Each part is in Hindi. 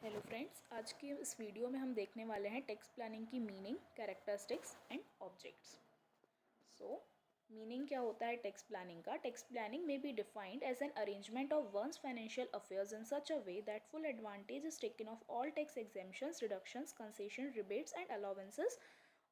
हेलो फ्रेंड्स, आज के इस वीडियो में हम देखने वाले हैं टेक्स्ट प्लानिंग की meaning, characteristics and objects. So meaning क्या होता है टेक्स्ट प्लानिंग का? टेक्स्ट प्लानिंग में be defined as an arrangement of one's financial affairs in such a way that full advantage is taken of all tax exemptions, reductions, concession, rebates and allowances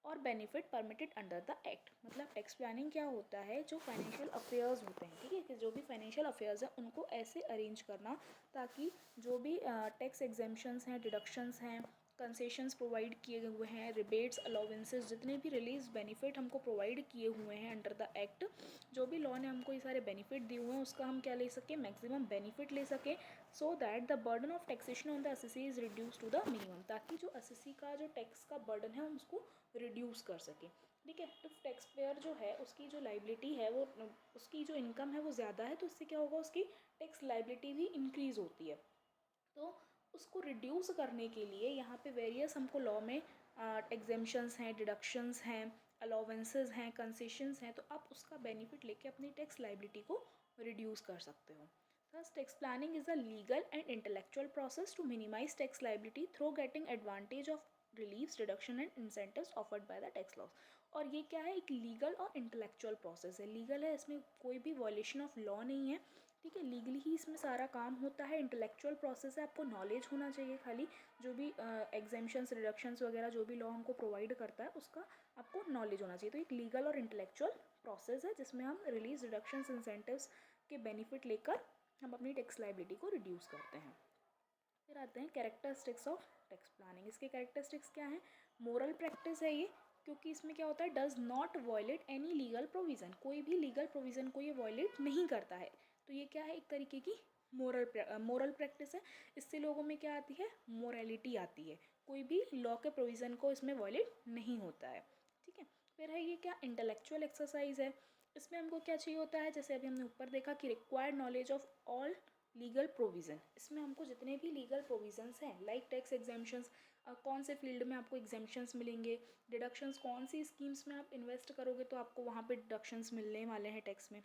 और benefit permitted under the act. मतलब टेक्स्ट प्लानिंग क्या होता है? जो फाइनेंशियल अफेयर्स होते हैं, ठीक है, कि जो भी फाइनेंशियल अफेयर्स हैं उनको ऐसे अरेंज करना ताकि जो भी टैक्स एग्जेम्पशंस हैं, डिडक्शंस हैं, कंसेशंस प्रोवाइड किए हुए हैं, रिबेट्स, अलाउंसेस, जितने भी रिलीज बेनिफिट हमको प्रोवाइड किए हुए हैं अंडर द एक्ट, जो भी लॉ ने हमको ये सारे बेनिफिट दिए हुए हैं उसका हम क्या ले सकें? मैक्सिमम बेनिफिट ले सकें, so that the burden of taxation on the assessee is reduce to the minimum. ताकि जो एसएससी का जो टैक्स का बर्डन है हम उसको रिड्यूस कर सकें। ठीक है, तो टैक्स पेयर जो है उसकी जो लाइबिलिटी है वो, उसकी जो इनकम है वो ज़्यादा है, तो इससे क्या होगा? उसकी टैक्स लाइबिलिटी भी इंक्रीज़ होती है। तो उसको रिड्यूस करने के लिए यहाँ पे वेरियस हमको लॉ में एग्जेम्पशंस हैं, डिडक्शंस हैं, अलाउंसेस हैं, कंसेशंस हैं, तो आप उसका बेनिफिट लेके अपनी टैक्स लाइबिलिटी को रिड्यूस कर सकते हो। Thus, tax planning is a legal and intellectual process to minimize tax liability through getting advantage of reliefs, reduction and incentives offered by the tax laws। और ये क्या है? एक लीगल और इंटेलेक्चुअल प्रोसेस है। लीगल है, इसमें कोई भी वॉयलेशन ऑफ लॉ नहीं है, ठीक है, लीगली ही इसमें सारा काम होता है। इंटेलेक्चुअल प्रोसेस है, आपको नॉलेज होना चाहिए खाली, जो भी एग्जेम्पशंस, रिडक्शंस वगैरह जो भी लॉ हमको प्रोवाइड करता है उसका आपको नॉलेज होना चाहिए। तो एक लीगल और इंटेलेक्चुअल प्रोसेस है जिसमें हम रिलीज, रिडक्शंस, इंसेंटिव्स के बेनिफिट लेकर हम अपनी टैक्स लाइबिलिटी को रिड्यूस करते हैं। फिर आते हैं कैरेक्टरिस्टिक्स ऑफ टैक्स प्लानिंग। इसके कैरेक्टरिस्टिक्स क्या हैं? मोरल प्रैक्टिस है ये, क्योंकि इसमें क्या होता है? Does not violate any legal provision. कोई भी लीगल प्रोविज़न को ये वायलेट नहीं करता है, तो ये क्या है? एक तरीके की मोरल प्रैक्टिस है। इससे लोगों में क्या आती है? मोरालिटी आती है। कोई भी लॉ के प्रोविज़न को इसमें वायलेट नहीं होता है, ठीक है। फिर है ये क्या? इंटेलेक्चुअल एक्सरसाइज है। इसमें हमको क्या चाहिए होता है? जैसे अभी हमने ऊपर देखा कि required knowledge of all legal provision. इसमें हमको जितने भी लीगल प्रोविज़न्स हैं, लाइक टैक्स एग्जेम्पशंस, कौन से फील्ड में आपको एग्जेम्पशंस मिलेंगे, डिडक्शंस, कौन सी स्कीम्स में आप इन्वेस्ट करोगे तो आपको वहाँ पे डिडक्शंस मिलने वाले हैं टैक्स में,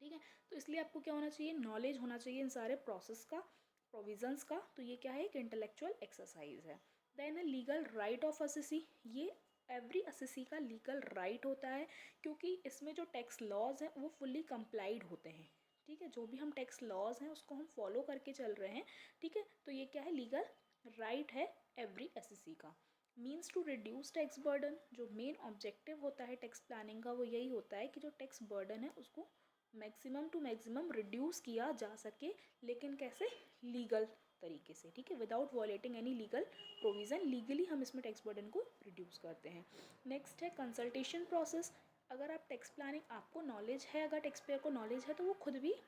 ठीक है। तो इसलिए आपको क्या होना चाहिए? नॉलेज होना चाहिए इन सारे प्रोसेस का, प्रोविज़न्स का। तो ये क्या है? एक इंटेलेक्चुअल एक्सरसाइज है। Then legal right of assessee. ये एवरी असेसी का लीगल राइट होता है, क्योंकि इसमें जो टैक्स लॉज हैं वो फुल्ली कंप्लाइड होते हैं, ठीक है। जो भी हम टैक्स लॉज हैं उसको हम फॉलो करके चल रहे हैं, ठीक है। तो ये क्या है? लीगल राइट है एवरी एसएससी का। Means to reduce tax burden. जो मेन ऑब्जेक्टिव होता है टैक्स प्लानिंग का वो यही होता है कि जो टैक्स बर्डन है उसको मैक्सिमम टू मैक्सिमम रिड्यूस किया जा सके, लेकिन कैसे? लीगल तरीके से, ठीक है, without violating any legal provision. Legally हम इसमें टैक्स बर्डन को रिड्यूस करते हैं। नेक्स्ट है कंसल्टेशन प्रोसेस। अगर आप टैक्स प्लानिंग, आपको नॉलेज है, अगर टैक्स पेयर को नॉलेज है तो वो खुद भी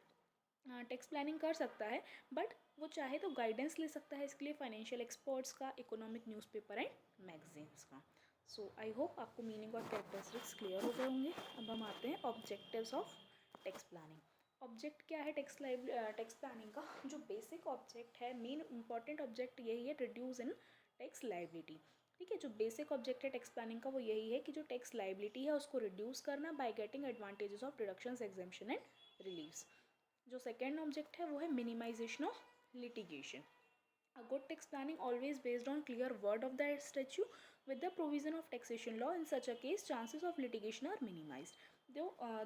टैक्स प्लानिंग कर सकता है, बट वो चाहे तो गाइडेंस ले सकता है इसके लिए फाइनेंशियल एक्सपर्ट्स का, इकोनॉमिक न्यूज़पेपर एंड मैगजीन्स का। सो आई होप आपको मीनिंग और कैरेक्टरिस्टिक्स क्लियर हो गए होंगे। अब हम आते हैं objectives of tax planning. Object क्या है टैक्स प्लानिंग का? जो बेसिक ऑब्जेक्ट है, मेन इंपॉर्टेंट ऑब्जेक्ट यही है, रिड्यूस इन टैक्स लाइबिलिटी, ठीक है। जो बेसिक ऑब्जेक्ट है टैक्स प्लानिंग का वो यही है कि जो टैक्स लाइबिलिटी है उसको रिड्यूस करना by getting advantages of deductions, exemption and reliefs. जो सेकेंड ऑब्जेक्ट है वो है minimisation of litigation. A good tax planning always based on clear word of the statute with the provision of taxation law. In such a case, chances of litigation are minimized.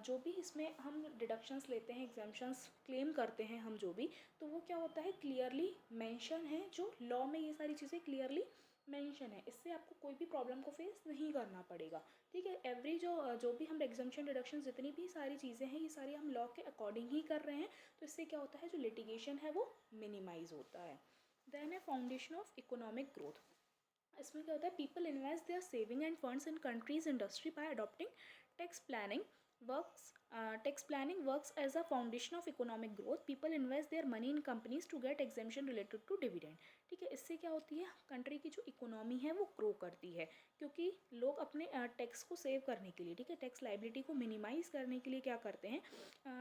जो भी इसमें हम डिडक्शंस लेते हैं, एग्जाम्पशंस क्लेम करते हैं हम जो भी, तो वो क्या होता है? क्लियरली मेंशन है, जो लॉ में ये सारी चीज़ें क्लियरली मेंशन है। इससे आपको कोई भी प्रॉब्लम को फेस नहीं करना पड़ेगा, ठीक है। एवरी जो भी हम एग्जाम्पशन, डिडक्शन, जितनी भी सारी चीज़ें हैं ये सारी हम लॉ के अकॉर्डिंग ही कर रहे हैं, तो इससे क्या होता है? जो लिटिगेशन है वो मिनिमाइज होता है। देन है फाउंडेशन ऑफ इकोनॉमिक ग्रोथ। इसमें क्या होता है? People invest their saving and funds in countries industry by adopting tax planning works as a foundation of economic growth. People invest their money in companies to get exemption related to dividend, ठीक है। इससे क्या होती है? कंट्री की जो इकोनॉमी है वो ग्रो करती है, क्योंकि लोग अपने टैक्स को सेव करने के लिए, ठीक है, टैक्स लाइबिलिटी को मिनिमाइज करने के लिए क्या करते हैं?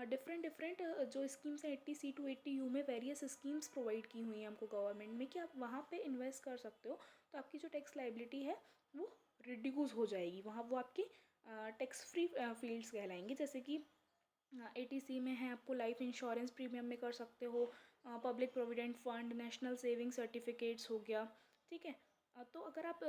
डिफरेंट जो स्कीम्स हैं 80C to 80U में वेरियस स्कीम्स प्रोवाइड की हुई हैं हमको गवर्नमेंट में, कि आप वहाँ पे इन्वेस्ट कर सकते हो, तो आपकी जो टैक्स लाइबिलिटी है वो रिड्यूस हो जाएगी। वहाँ वो आपकी टैक्स फ्री फील्ड्स कहलाएंगे। जैसे कि 80C में है, आपको लाइफ इंश्योरेंस प्रीमियम में कर सकते हो, public provident fund, national saving certificates हो गया, ठीक है। तो अगर आप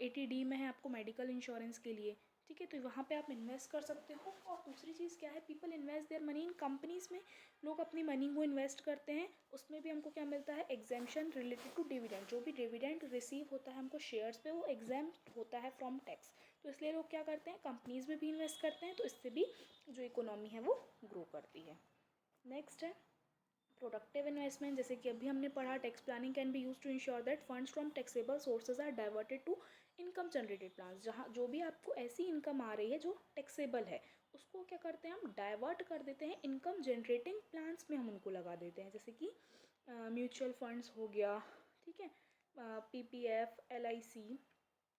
80D में है आपको मेडिकल इंश्योरेंस के लिए, ठीक है, तो वहाँ पे आप इन्वेस्ट कर सकते हो। और दूसरी चीज़ क्या है, people invest their money in companies में, लोग अपनी मनी को इन्वेस्ट करते हैं, उसमें भी हमको क्या मिलता है, एग्जेम्पशन रिलेटेड टू डिविडेंड। जो भी डिविडेंड रिसीव होता है हमको शेयर्स पे, वो एग्जेम्प्ट होता है फ्रॉम टैक्स। तो इसलिए लोग क्या करते हैं, कंपनीज़ में भी इन्वेस्ट करते हैं, तो इससे भी जो इकोनॉमी है वो ग्रो करती है। नेक्स्ट है प्रोडक्टिव इन्वेस्टमेंट। जैसे कि अभी हमने पढ़ा, tax planning can be use to ensure that funds from taxable sources are diverted to income generated plans. जहाँ जो भी आपको ऐसी इनकम आ रही है जो टैक्सेबल है, उसको क्या करते हैं, हम डाइवर्ट कर देते हैं इनकम जनरेटिंग प्लान्स में, हम उनको लगा देते हैं। जैसे कि म्यूचुअल फंड्स हो गया, ठीक है, PPF, LIC,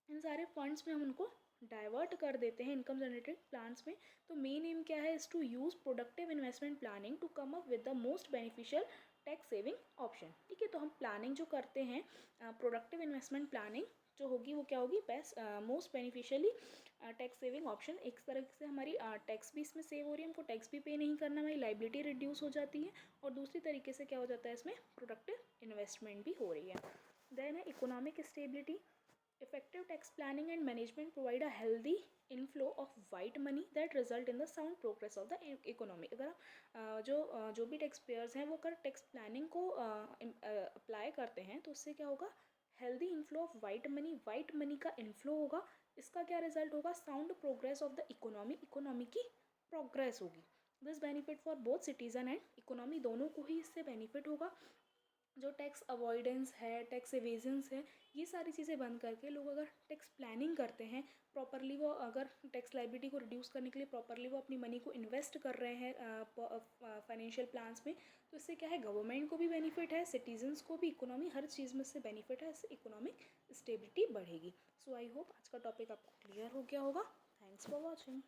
इन सारे फंड्स में हम उनको डाइवर्ट कर देते हैं इनकम जनरेटेड प्लान्स में। तो मेन एम क्या है, is to use productive investment planning to come up with the most beneficial tax saving option, ठीक है। तो हम प्लानिंग जो करते हैं, प्रोडक्टिव इन्वेस्टमेंट प्लानिंग जो होगी वो क्या होगी, best most beneficially tax saving option. एक तरह से हमारी टैक्स भी इसमें सेव हो रही है, हमको टैक्स भी पे नहीं करना, हमारी लाइबिलिटी रिड्यूस हो जाती है, और दूसरी तरीके से क्या हो जाता है, इसमें प्रोडक्टिव इन्वेस्टमेंट भी हो रही है। देन है economic stability. Effective tax planning and management provide a healthy inflow of white money that result in the sound progress of the economy। अगर जो भी टैक्स पेयर्स हैं वो अगर टैक्स प्लानिंग को अप्लाई करते हैं तो उससे क्या होगा, healthy inflow of white money, white money का इन्फ्लो होगा। इसका क्या रिजल्ट होगा, sound progress of the economy, economy की प्रोग्रेस होगी। This benefit for both citizen and economy, दोनों को ही इससे बेनिफिट होगा। जो टैक्स अवॉइडेंस है, टैक्स एवेजन्स है, ये सारी चीज़ें बंद करके लोग अगर टैक्स प्लानिंग करते हैं प्रॉपरली, वो अगर टैक्स लाइबिलिटी को रिड्यूस करने के लिए प्रॉपरली वो अपनी मनी को इन्वेस्ट कर रहे हैं फाइनेंशियल प्लान्स में, तो इससे क्या है, गवर्नमेंट को भी बेनिफिट है, सिटीजन्स को भी, इकोनॉमी, हर चीज़ में से बेनिफिट है, इससे इकोनॉमिक स्टेबिलिटी बढ़ेगी। सो आई होप आज का टॉपिक आपको क्लियर हो गया होगा। Thanks for watching.